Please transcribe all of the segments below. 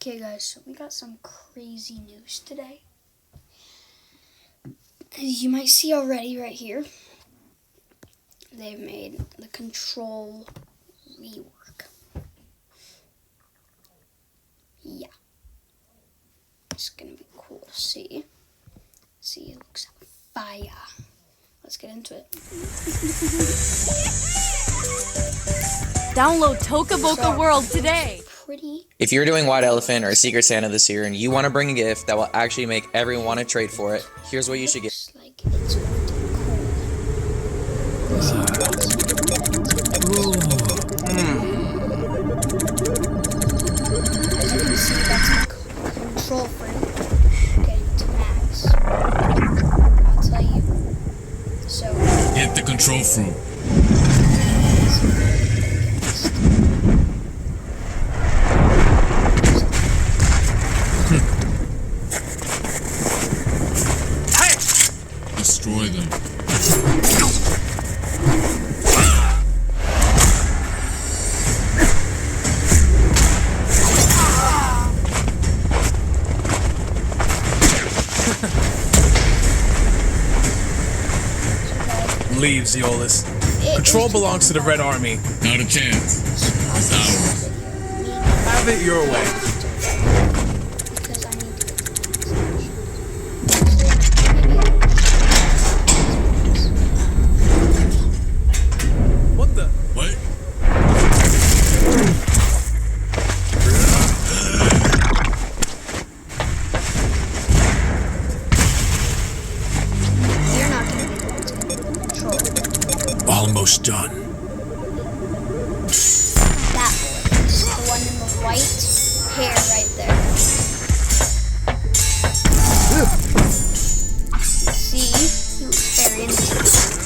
Okay guys, so we got some crazy news today. As you might see already right here, they've made the control rework. Yeah. It's gonna be cool to see. See, it looks fire. Let's get into it. Download Toca Boca World today. Pretty. If you're doing White Elephant or Secret Santa this year and you want to bring a gift that will actually make everyone want to trade for it, here's what you should get. Looks like it's going to be cool. See how it is. As you can see, that's the control frame getting to max. I'll tell you. So get the control fruit. Destroy them. Leave, Zeolus. Control belongs to the Red Army. Not a chance. It's ours. Have it your way. Because I need to What the? What? You're not going to be able to control. Almost done. That one is the one in the white hair right there. See? He was very interesting.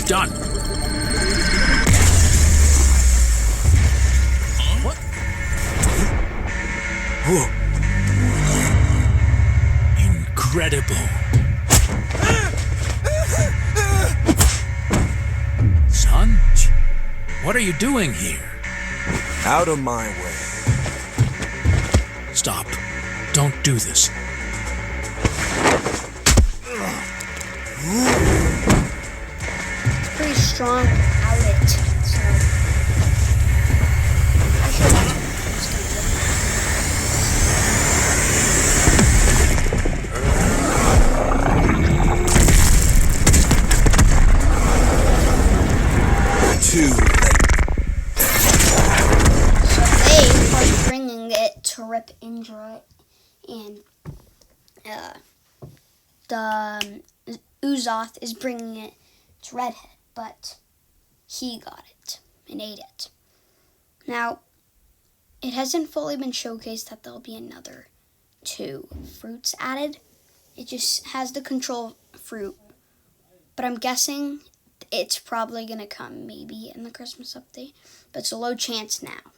Done. What? Whoa. Incredible. Son? What are you doing here? Out of my way. Stop. Don't do this. It's pretty strong without it. So I'm sure that's what it's going to do. Too late. So they are bringing it to Rip Indra, and the Uzoth is bringing it to Redhead, but he got it and ate it. Now, it hasn't fully been showcased that there'll be another 2 fruits added. It just has the control fruit, but I'm guessing it's probably going to come maybe in the Christmas update, but it's a low chance now.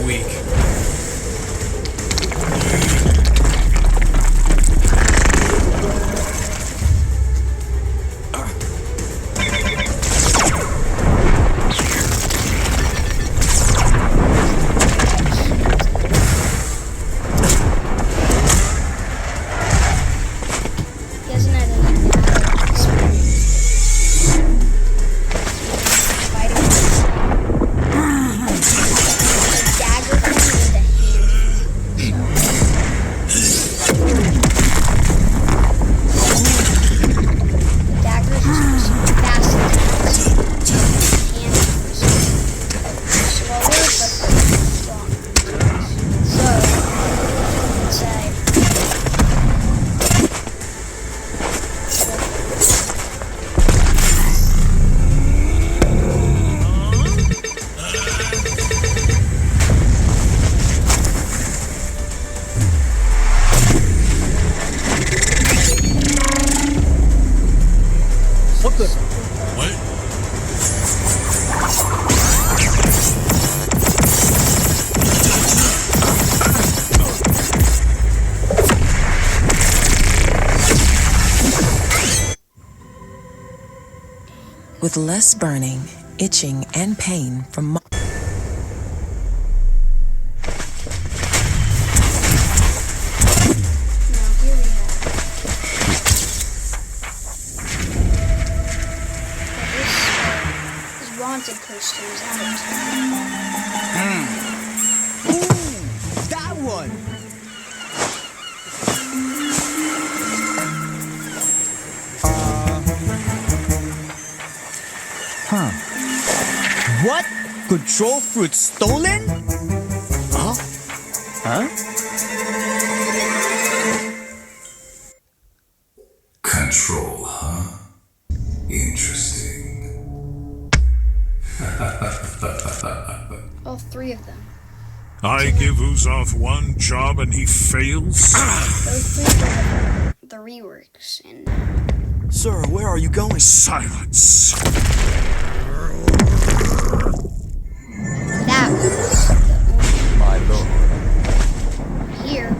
Weak. He hasn't had any battle experience. Fighting the dagger thing with the The dagger is just fast attacks. And slower but strong. So, let's say What the? What? With less burning, itching, and pain from Now here we have. This wanted poster is out. That one! What? Control fruit stolen? Huh? Control, huh? Interesting. All three of them. I give Uzoth one job and he fails? Those three were the reworks, and Sir, where are you going? Silence. that was My lord. here.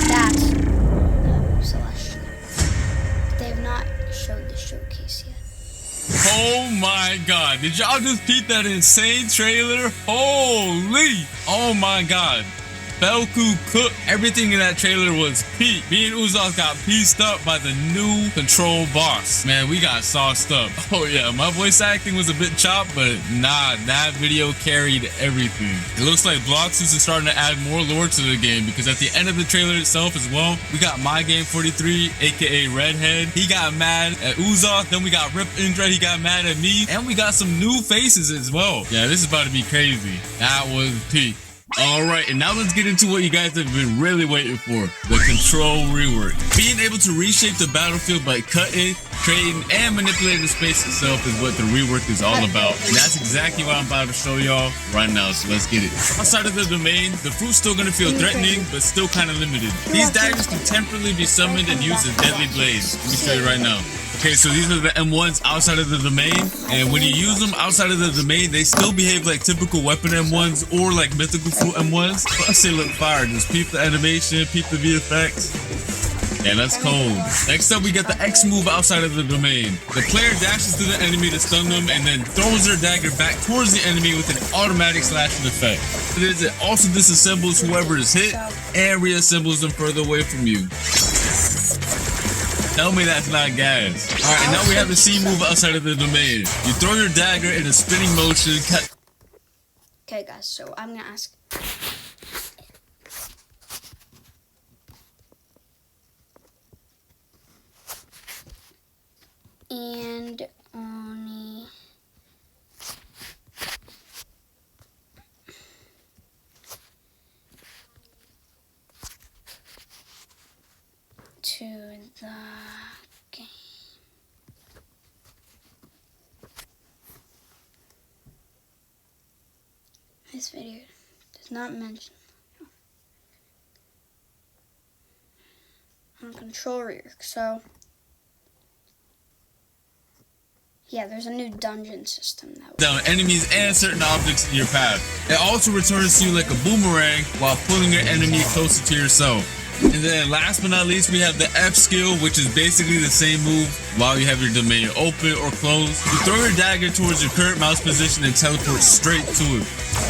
That's the Celestial. They have not showed the showcase yet. Oh my god, did y'all just peep that insane trailer? Holy! Oh my god. Belku cooked. Everything in that trailer was peak. Me and Uzoth got pieced up by the new control boss. Man, we got sauced up. Oh yeah, my voice acting was a bit chopped, but nah, that video carried everything. It looks like Bloxus is starting to add more lore to the game because at the end of the trailer itself as well, we got MyGame43, aka Redhead. He got mad at Uzoth. Then we got Rip Indra. He got mad at me. And we got some new faces as well. Yeah, this is about to be crazy. That was peak. Alright, and now let's get into what you guys have been really waiting for, the control rework. Being able to reshape the battlefield by cutting, creating, and manipulating the space itself is what the rework is all about. And that's exactly what I'm about to show y'all right now, so let's get it. Outside of the domain, the fruit's still gonna feel threatening, but still kind of limited. These daggers can temporarily be summoned and used as deadly blades. Let me show you right now. Okay, so these are the M1s outside of the domain, and when you use them outside of the domain, they still behave like typical weapon M1s or like mythical fruit M1s. Plus they look fire. Just peep the animation, peep the VFX. Yeah, that's cold. Next up, we got the X move outside of the domain. The player dashes to the enemy to stun them and then throws their dagger back towards the enemy with an automatic slashing effect. It also disassembles whoever is hit and reassembles them further away from you. Tell me that's not gas. Alright, and now we have the C move outside of the domain. You throw your dagger in a spinning motion. Okay, guys, so I'm gonna ask. And Oni. To the game. This video does not mention control rework, so yeah, there's a new dungeon system that down enemies and certain objects in your path. It also returns to you like a boomerang while pulling your enemy closer to yourself. And then last but not least, we have the F skill, which is basically the same move while you have your domain open or closed. You throw your dagger towards your current mouse position and teleport straight to it.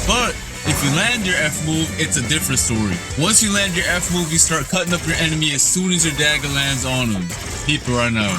But if you land your F move, it's a different story. Once you land your F move, you start cutting up your enemy as soon as your dagger lands on them. Keep it right now.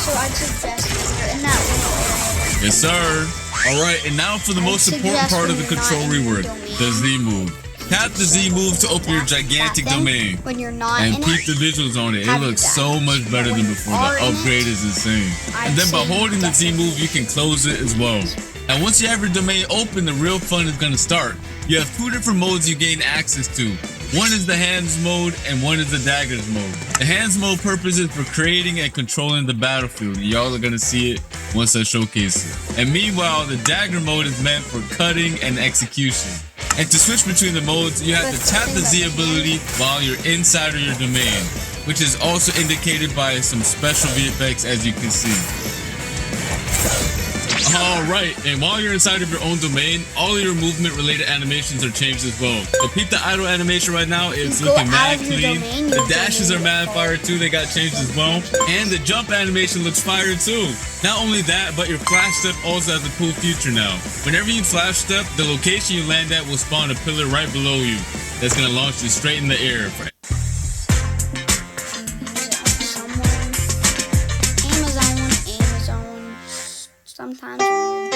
So I'd suggest you're in that little area. Yes, sir. Alright, and now for the most important part of the control rework, the Z move. Tap the Z move to open your gigantic domain. When you're not and in peep it, the visuals on it. It looks so much better than before. The upgrade is insane. And then by holding the Z move, you can close it as well. And once you have your domain open, the real fun is gonna start. You have two different modes you gain access to. One is the hands mode and one is the daggers mode. The hands mode purpose is for creating and controlling the battlefield. Y'all are gonna see it once I showcase it. And meanwhile, the dagger mode is meant for cutting and execution. And to switch between the modes, you have to tap the Z ability while you're inside of your domain, which is also indicated by some special VFX as you can see. Alright, and while you're inside of your own domain, all of your movement related animations are changed as well. So peep the idle animation right now, it's looking mad clean. The dashes are mad fire too, they got changed as well. And the jump animation looks fire too. Not only that, but your flash step also has a cool feature now. Whenever you flash step, the location you land at will spawn a pillar right below you that's gonna launch you straight in the air. Sometimes weird.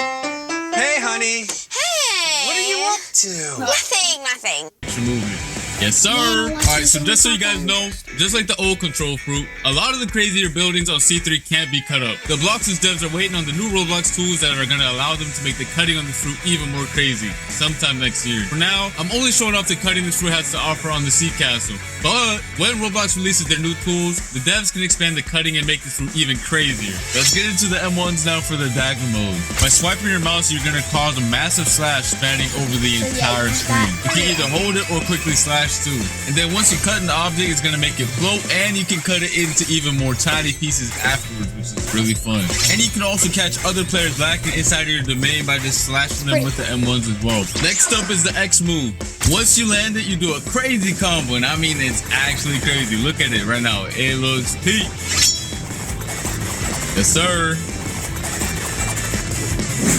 Hey, honey. Hey! What are you up to? Nothing. Movement. Yes, sir. Alright, so just so you guys know, just like the old control fruit, a lot of the crazier buildings on C3 can't be cut up. The Blox's devs are waiting on the new Roblox tools that are going to allow them to make the cutting on the fruit even more crazy sometime next year. For now, I'm only showing off the cutting this fruit has to offer on the Sea Castle. But when Roblox releases their new tools, the devs can expand the cutting and make this fruit even crazier. Let's get into the M1s now for the dagger mode. By swiping your mouse, you're going to cause a massive slash spanning over the entire screen. You can either hold it or quickly slash too. And then once you cut an object, it's gonna make it float, and you can cut it into even more tiny pieces afterwards, which is really fun. And you can also catch other players lacking inside of your domain by just slashing them with the M1s as well. Next up is the X move. Once you land it, you do a crazy combo, and I mean it's actually crazy. Look at it right now. It looks peak. Yes, sir.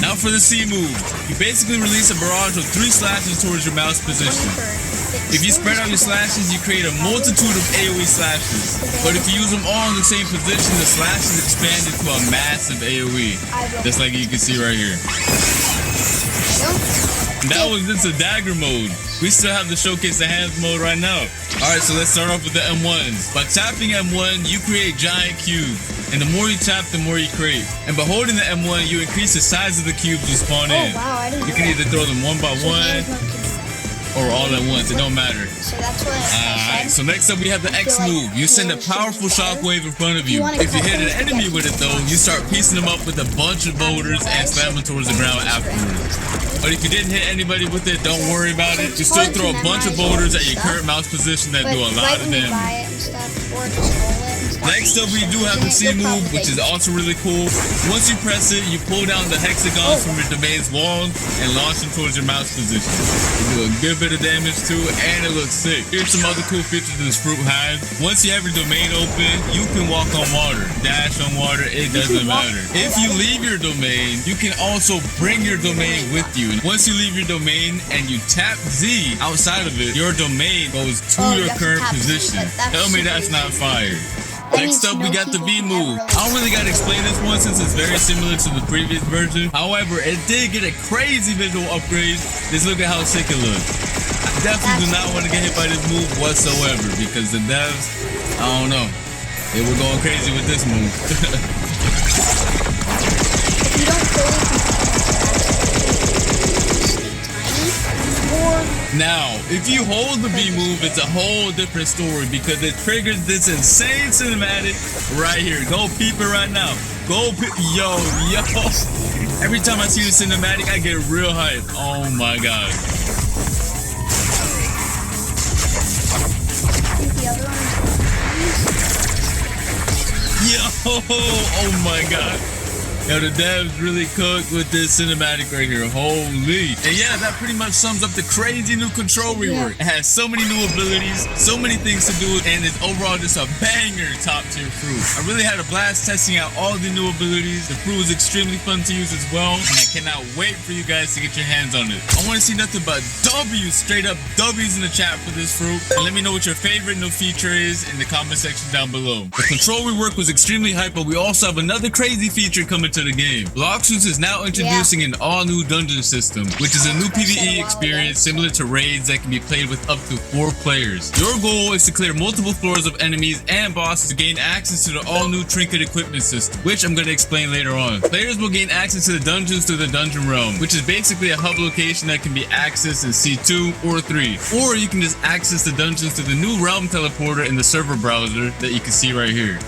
Now for the C move. You basically release a barrage of 3 slashes towards your mouse position. If you spread out your slashes, you create a multitude of AoE slashes. But if you use them all in the same position, the slashes expand into a massive AoE. Just like you can see right here. That was just a dagger mode. We still have to showcase the hands mode right now. Alright, so let's start off with the M1s. By tapping M1, you create giant cubes. And the more you tap, the more you create. And by holding the M1, you increase the size of the cubes you spawn in. You can either throw them one by one, or all at once, it don't matter. So that's what Alright, so next up we have the X move. You send a powerful shockwave in front of you. If you hit an enemy with it though, you start piecing them up with a bunch of boulders and slam them towards the ground afterwards. But if you didn't hit anybody with it, don't worry about it. Just still throw a bunch of boulders at your current mouse position that do a lot of damage. Next up we do have the C move, which is also really cool. Once you press it, you pull down the hexagons from your domain's walls and launch them towards your mouse position. You do a good bit of damage too, and it looks sick. Here's some other cool features this fruit has. Once you have your domain open, you can walk on water, dash on water, it doesn't matter. If you leave your domain, you can also bring your domain with you. And once you leave your domain and you tap Z outside of it, your domain goes to your current position. Tell me that's not fire. Next up, we got the V move. I don't really gotta explain this one since it's very similar to the previous version. However, it did get a crazy visual upgrade. Just look at how sick it looks. I definitely do not want to get hit by this move whatsoever because the devs, I don't know, they were going crazy with this move. You don't fully Now, if you hold the B move, it's a whole different story because it triggers this insane cinematic right here. Go peep it right now. Go peep. Yo. Every time I see the cinematic, I get real hype. Oh my god. Yo. Oh my god. Yo, the devs really cooked with this cinematic right here. Holy. And yeah, that pretty much sums up the crazy new control rework. It has so many new abilities, so many things to do, and it's overall just a banger top tier fruit. I really had a blast testing out all the new abilities. The fruit was extremely fun to use as well, and I cannot wait for you guys to get your hands on it. I want to see nothing but W's, straight up W's in the chat for this fruit. And let me know what your favorite new feature is in the comment section down below. The control rework was extremely hype, but we also have another crazy feature coming to the game. Bloxus is now introducing an all-new dungeon system, which is a new PvE experience similar to raids that can be played with up to 4 players. Your goal is to clear multiple floors of enemies and bosses to gain access to the all-new trinket equipment system, which I'm going to explain later on. Players will gain access to the dungeons through the dungeon realm, which is basically a hub location that can be accessed in C2 or 3. Or you can just access the dungeons through the new realm teleporter in the server browser that you can see right here.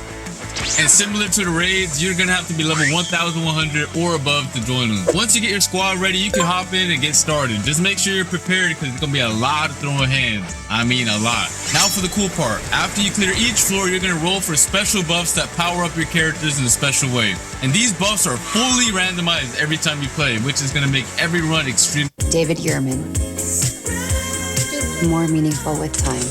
And similar to the raids, you're gonna have to be level 1100 or above to join them. Once you get your squad ready, you can hop in and get started. Just make sure you're prepared because it's gonna be a lot of throwing hands. I mean a lot. Now for the cool part. After you clear each floor, you're gonna roll for special buffs that power up your characters in a special way. And these buffs are fully randomized every time you play, which is gonna make every run extremely David Yerman. More meaningful with time.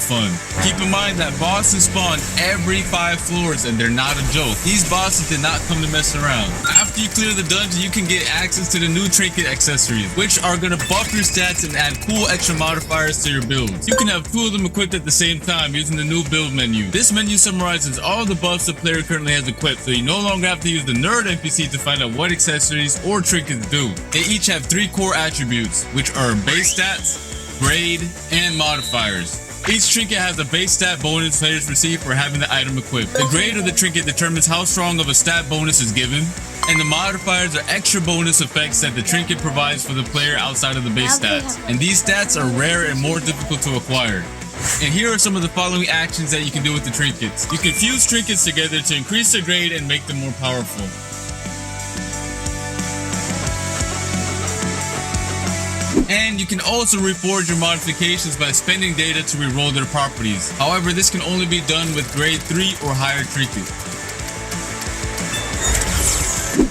fun. Keep in mind that bosses spawn every 5 floors and they're not a joke. These bosses did not come to mess around. After you clear the dungeon, you can get access to the new trinket accessories, which are going to buff your stats and add cool extra modifiers to your builds. You can have 2 of them equipped at the same time using the new build menu. This menu summarizes all the buffs the player currently has equipped, so you no longer have to use the nerd NPC to find out what accessories or trinkets do. They each have 3 core attributes, which are base stats, grade, and modifiers. Each trinket has a base stat bonus players receive for having the item equipped. The grade of the trinket determines how strong of a stat bonus is given, and the modifiers are extra bonus effects that the trinket provides for the player outside of the base stats. And these stats are rare and more difficult to acquire. And here are some of the following actions that you can do with the trinkets. You can fuse trinkets together to increase their grade and make them more powerful. And you can also reforge your modifications by spending data to reroll their properties. However, this can only be done with grade 3 or higher trinkets.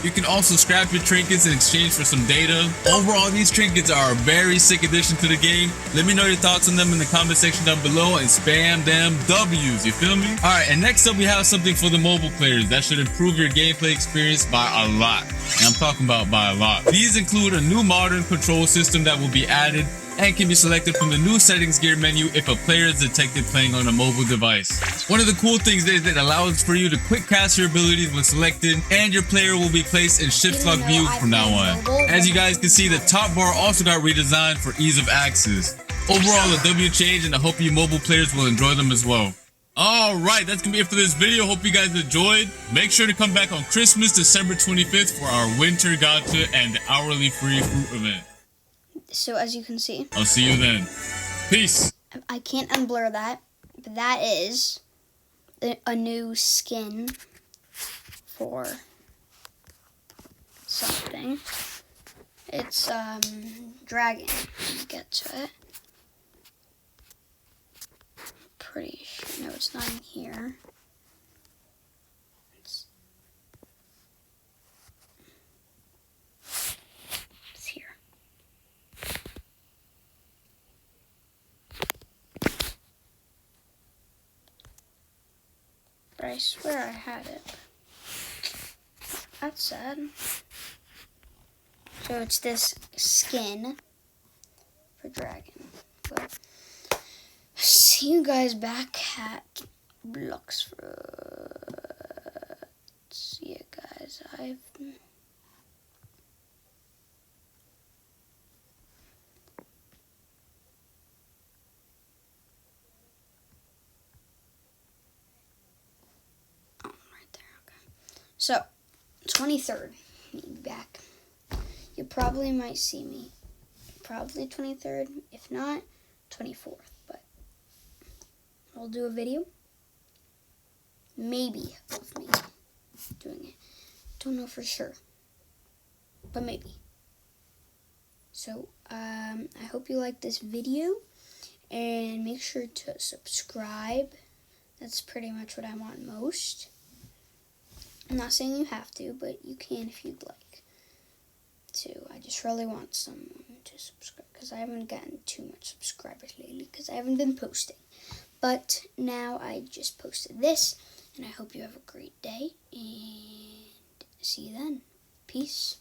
You can also scrap your trinkets in exchange for some data. Overall, these trinkets are a very sick addition to the game. Let me know your thoughts on them in the comment section down below and spam them W's, you feel me? Alright, and next up we have something for the mobile players that should improve your gameplay experience by a lot. And I'm talking about by a lot. These include a new modern control system that will be added and can be selected from the new settings gear menu if a player is detected playing on a mobile device. One of the cool things is that it allows for you to quick cast your abilities when selected, and your player will be placed in shift lock view from now on. As you guys can see, the top bar also got redesigned for ease of access. Overall, a W change, and I hope you mobile players will enjoy them as well. Alright, that's gonna be it for this video. Hope you guys enjoyed. Make sure to come back on Christmas, December 25th for our winter gacha and hourly free fruit event. So as you can see, I'll see you then. Peace. I can't unblur that, but that is a new skin for something. It's dragon. Let's get to it. Pretty sure. No, it's not in here. It's here. But I swear I had it. That's sad. So it's this skin for dragon. But see you guys back at Bloxford. See you guys. So, 23rd, back. You probably might see me. Probably 23rd, if not, 24th. But I'll do a video. Maybe of me doing it. Don't know for sure. But maybe. So, I hope you liked this video. And make sure to subscribe. That's pretty much what I want most. I'm not saying you have to, but you can if you'd like to. I just really want someone to subscribe because I haven't gotten too much subscribers lately because I haven't been posting. But now I just posted this, and I hope you have a great day, and see you then. Peace.